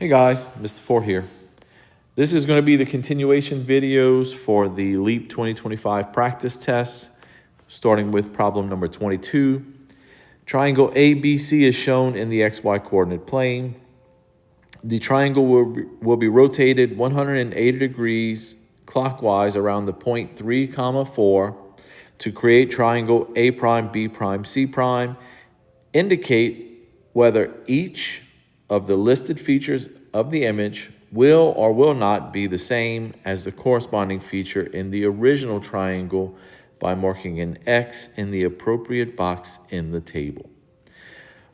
Hey guys, Mr. Ford here. This is going to be the continuation videos for the LEAP 2025 practice test, starting with problem number 22. Triangle ABC is shown in the XY coordinate plane. The triangle will be rotated 180 degrees clockwise around the point 3, 4 to create triangle A prime, B prime, C prime. Indicate whether each of the listed features of the image will or will not be the same as the corresponding feature in the original triangle by marking an X in the appropriate box in the table.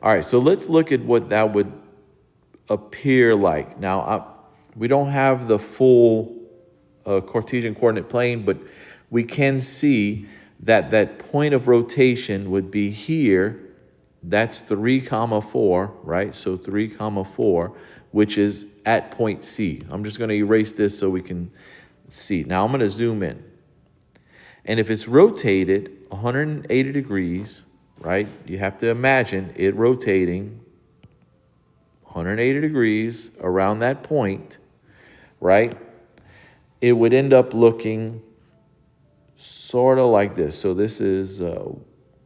All right, so let's look at what that would appear like. Now, we don't have the full Cartesian coordinate plane, but we can see that that point of rotation would be here. That's 3, 4, right? So 3, 4, which is at point C. I'm just going to erase this so we can see. Now I'm going to zoom in. And if it's rotated 180 degrees, right? You have to imagine it rotating 180 degrees around that point, right? It would end up looking sort of like this. So this is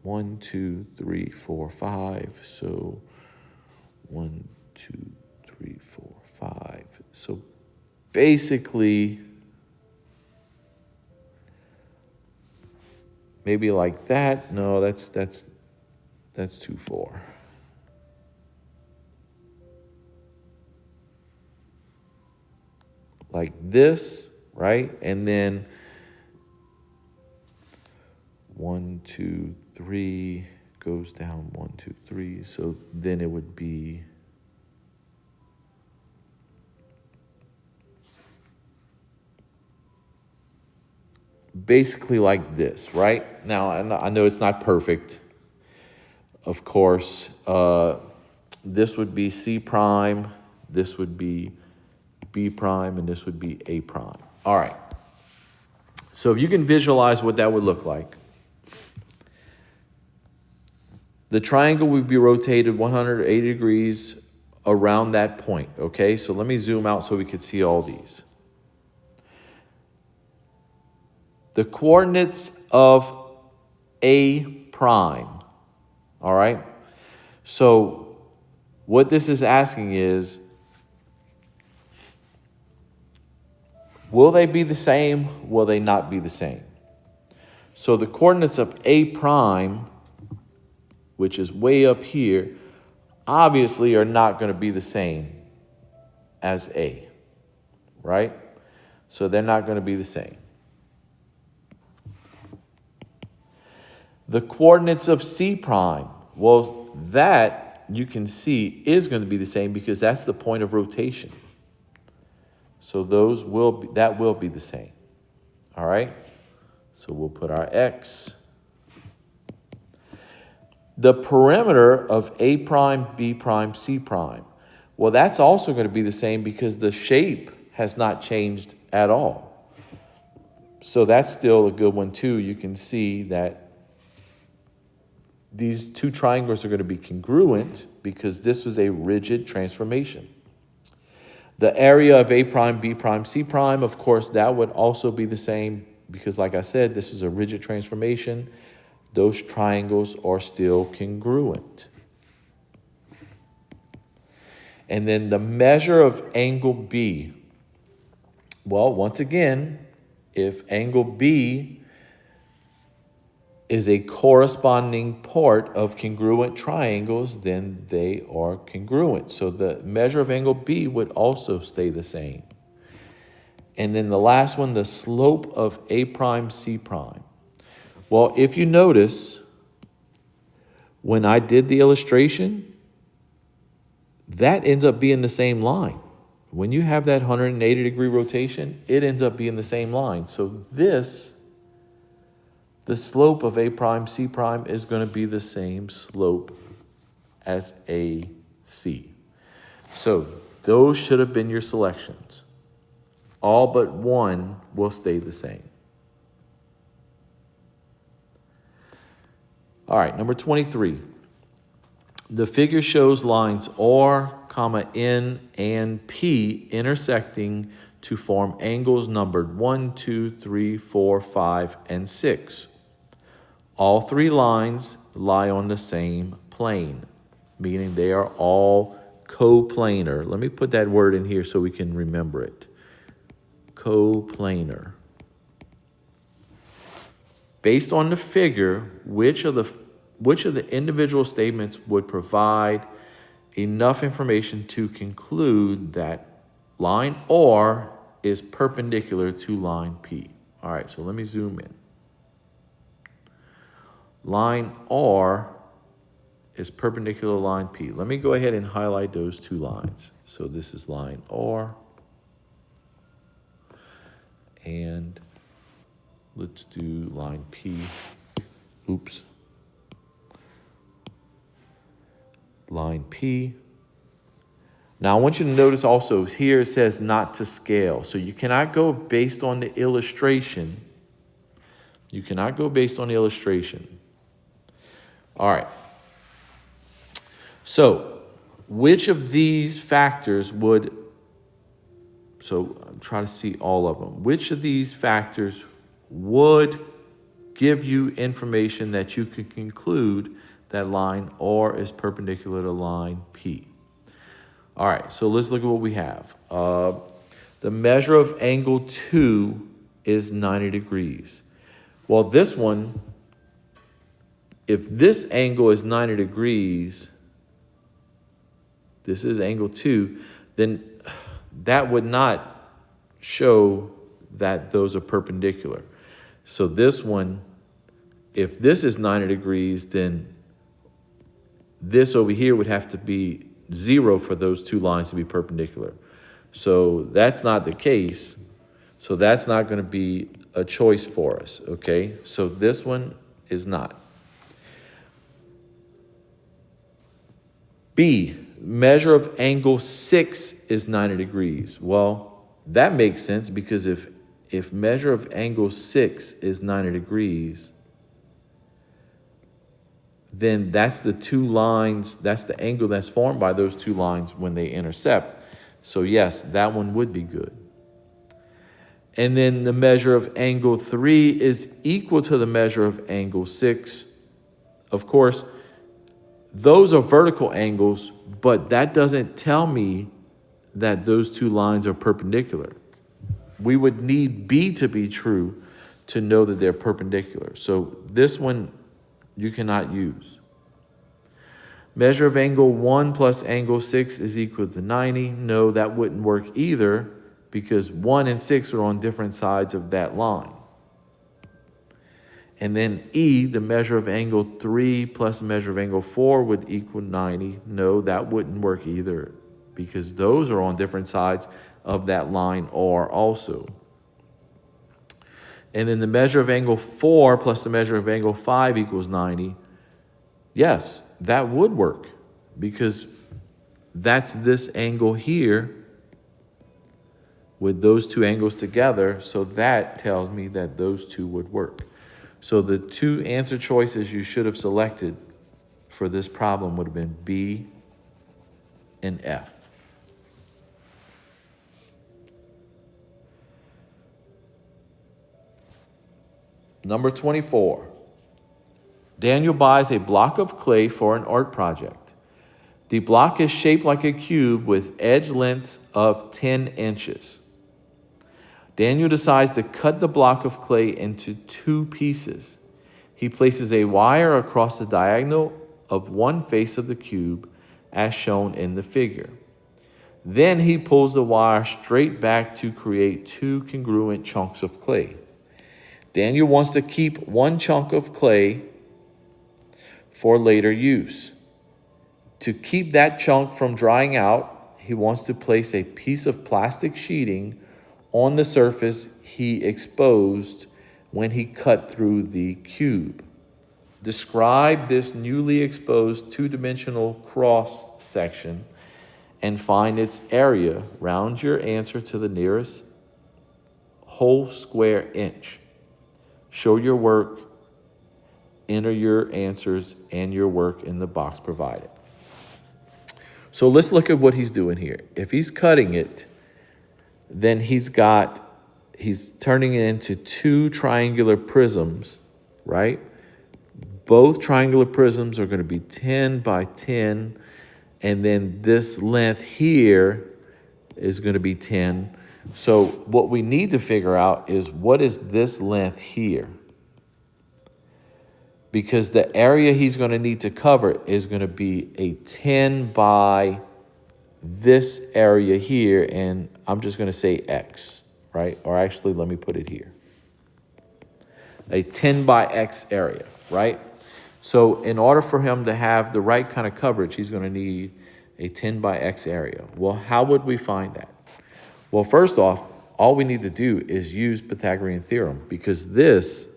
1, 2, 3, 4, 5. So 1, 2, 3, 4, 5. So basically, maybe like that. No, that's too far. Like this, right? And then 1, 2, 3 goes down 1, 2, 3. So then it would be basically like this, right? Now, I know it's not perfect, of course. This would be C prime, this would be B prime, and this would be A prime. All right. So if you can visualize what that would look like. The triangle would be rotated 180 degrees around that point, okay? So let me zoom out so we can see all these. The coordinates of A prime, all right? So what this is asking is, will they be the same? Will they not be the same? So the coordinates of A prime, which is way up here, obviously are not going to be the same as A, right? So they're not going to be the same. The coordinates of C prime, well, that you can see is going to be the same because that's the point of rotation. So that will be the same. All right? So we'll put our X. The perimeter of A prime, B prime, C prime. Well, that's also going to be the same because the shape has not changed at all. So that's still a good one too. You can see that these two triangles are going to be congruent because this was a rigid transformation. The area of A prime, B prime, C prime, of course, that would also be the same because, like I said, this is a rigid transformation. Those triangles are still congruent. And then the measure of angle B. Well, once again, if angle B is a corresponding part of congruent triangles, then they are congruent. So the measure of angle B would also stay the same. And then the last one, the slope of A prime, C prime. Well, if you notice, when I did the illustration, that ends up being the same line. When you have that 180 degree rotation, it ends up being the same line. So the slope of A prime, C prime is going to be the same slope as AC. So those should have been your selections. All but one will stay the same. All right, number 23. The figure shows lines R, comma, N and P intersecting to form angles numbered 1, 2, 3, 4, 5, and 6. All three lines lie on the same plane, meaning they are all coplanar. Let me put that word in here so we can remember it. Coplanar. Based on the figure, which of the individual statements would provide enough information to conclude that line R is perpendicular to line P? All right, so let me zoom in. Line R is perpendicular to line P. Let me go ahead and highlight those two lines. So this is line R. And let's do line P. Oops. Line P. Now I want you to notice also here it says not to scale. So you cannot go based on the illustration. You cannot go based on the illustration. All right. So which of these factors would, so I'm trying to see all of them. Which of these factors would give you information that you could conclude that line R is perpendicular to line P? All right, so let's look at what we have. The measure of angle 2 is 90 degrees. Well, this one, if this angle is 90 degrees, this is angle 2, then that would not show that those are perpendicular. So this one, if this is 90 degrees, then this over here would have to be 0 for those two lines to be perpendicular. So that's not the case. So that's not going to be a choice for us, okay? So this one is not. B, measure of angle 6 is 90 degrees. Well, that makes sense because if measure of angle 6 is 90 degrees, then that's the two lines, that's the angle that's formed by those two lines when they intercept. So yes, that one would be good. And then the measure of angle 3 is equal to the measure of angle 6. Of course, those are vertical angles, but that doesn't tell me that those two lines are perpendicular. We would need B to be true to know that they're perpendicular. So this one you cannot use. Measure of angle 1 plus angle 6 is equal to 90. No, that wouldn't work either because 1 and 6 are on different sides of that line. And then E, the measure of angle 3 plus the measure of angle 4 would equal 90. No, that wouldn't work either because those are on different sides of that line R also. And then the measure of angle 4 plus the measure of angle 5 equals 90. Yes, that would work because that's this angle here with those two angles together. So that tells me that those two would work. So the two answer choices you should have selected for this problem would have been B and F. Number 24. Daniel buys a block of clay for an art project. The block is shaped like a cube with edge lengths of 10 inches. Daniel decides to cut the block of clay into 2 pieces. He places a wire across the diagonal of one face of the cube as shown in the figure. Then he pulls the wire straight back to create 2 congruent chunks of clay. Daniel wants to keep one chunk of clay for later use. To keep that chunk from drying out, he wants to place a piece of plastic sheeting on the surface he exposed when he cut through the cube. Describe this newly exposed 2-dimensional cross section and find its area. Round your answer to the nearest whole square inch. Show your work, enter your answers and your work in the box provided. So let's look at what he's doing here. If he's cutting it, then he's turning it into two triangular prisms, right? Both triangular prisms are going to be 10 by 10, and then this length here is going to be 10. So what we need to figure out is what is this length here? Because the area he's going to need to cover is going to be a 10 by this area here, and I'm just going to say X, right? Or actually, let me put it here. A 10 by X area, right? So in order for him to have the right kind of coverage, he's going to need a 10 by X area. Well, how would we find that? Well, first off, all we need to do is use Pythagorean theorem, because this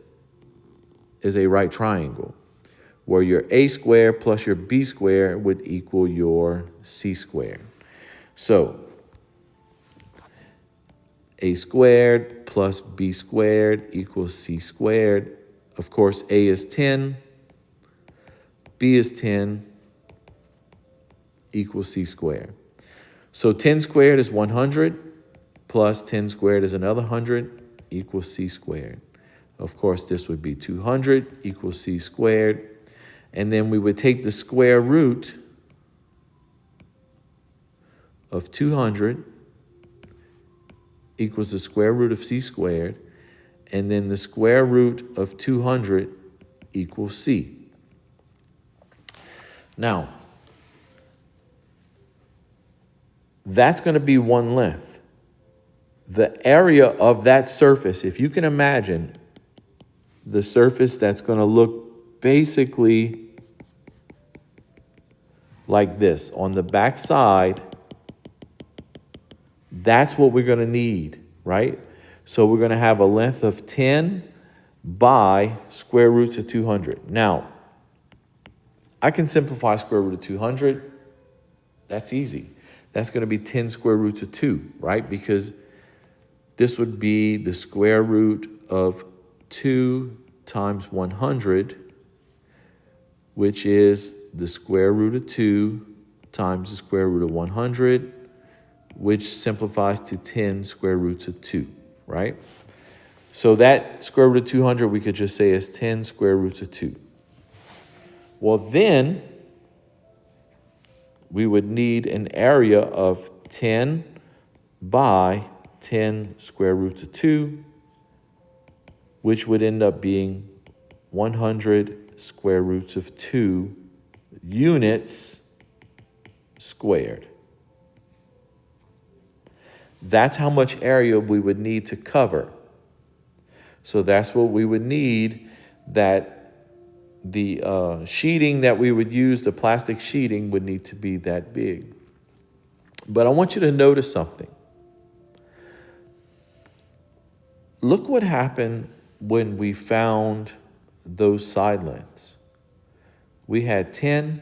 is a right triangle where your a squared plus your b squared would equal your c squared. So a squared plus b squared equals c squared. Of course, a is 10, b is 10, equals c squared. So 10 squared is 100, plus 10 squared is another 100, equals c squared. Of course, this would be 200 equals c squared. And then we would take the square root of 200 equals the square root of c squared. And then the square root of 200 equals c. Now, that's going to be one length. The area of that surface, if you can imagine the surface that's going to look basically like this. On the back side, that's what we're going to need, right? So we're going to have a length of 10 by square roots of 200. Now, I can simplify square root of 200. That's easy. That's going to be 10 square roots of 2, right? Because this would be the square root of 2 times 100, which is the square root of 2 times the square root of 100, which simplifies to 10 square roots of 2, right? So that square root of 200 we could just say is 10 square roots of 2. Well, then we would need an area of 10 by 10 square roots of 2, which would end up being 100 square roots of 2 units squared. That's how much area we would need to cover. So that's what we would need, that the sheeting that we would use, the plastic sheeting, would need to be that big. But I want you to notice something. Look what happened when we found those side lengths. We had 10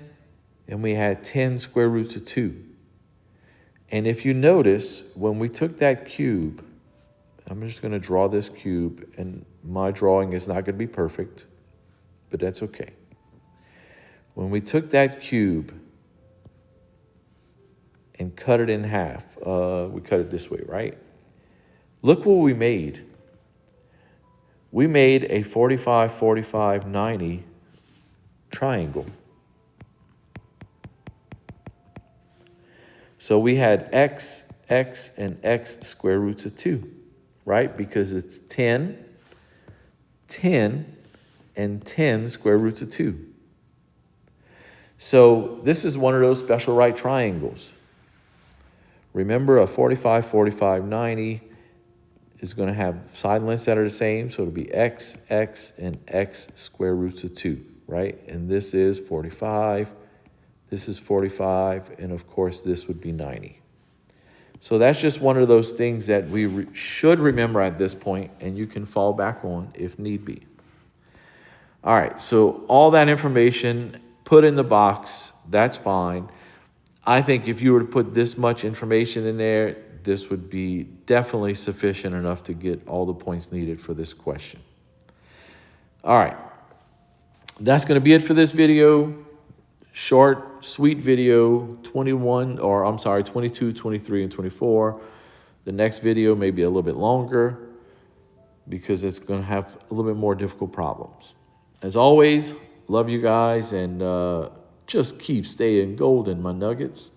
and we had 10 square roots of 2. And if you notice, when we took that cube, I'm just going to draw this cube, and my drawing is not going to be perfect, but that's okay. When we took that cube and cut it in half, we cut it this way, right? Look what we made. We made a 45, 45, 90 triangle. So we had x, x, and x square roots of 2, right? Because it's 10, 10, and 10 square roots of 2. So this is one of those special right triangles. Remember, a 45, 45, 90 is going to have side lengths that are the same. So it'll be x, x, and x square roots of 2, right? And this is 45. This is 45. And of course, this would be 90. So that's just one of those things that we should remember at this point, and you can fall back on if need be. All right, so all that information put in the box, that's fine. I think if you were to put this much information in there, this would be definitely sufficient enough to get all the points needed for this question. All right, that's going to be it for this video. Short, sweet video 21, or I'm sorry, 22, 23, and 24. The next video may be a little bit longer because it's going to have a little bit more difficult problems. As always, love you guys, and just keep staying golden, my nuggets.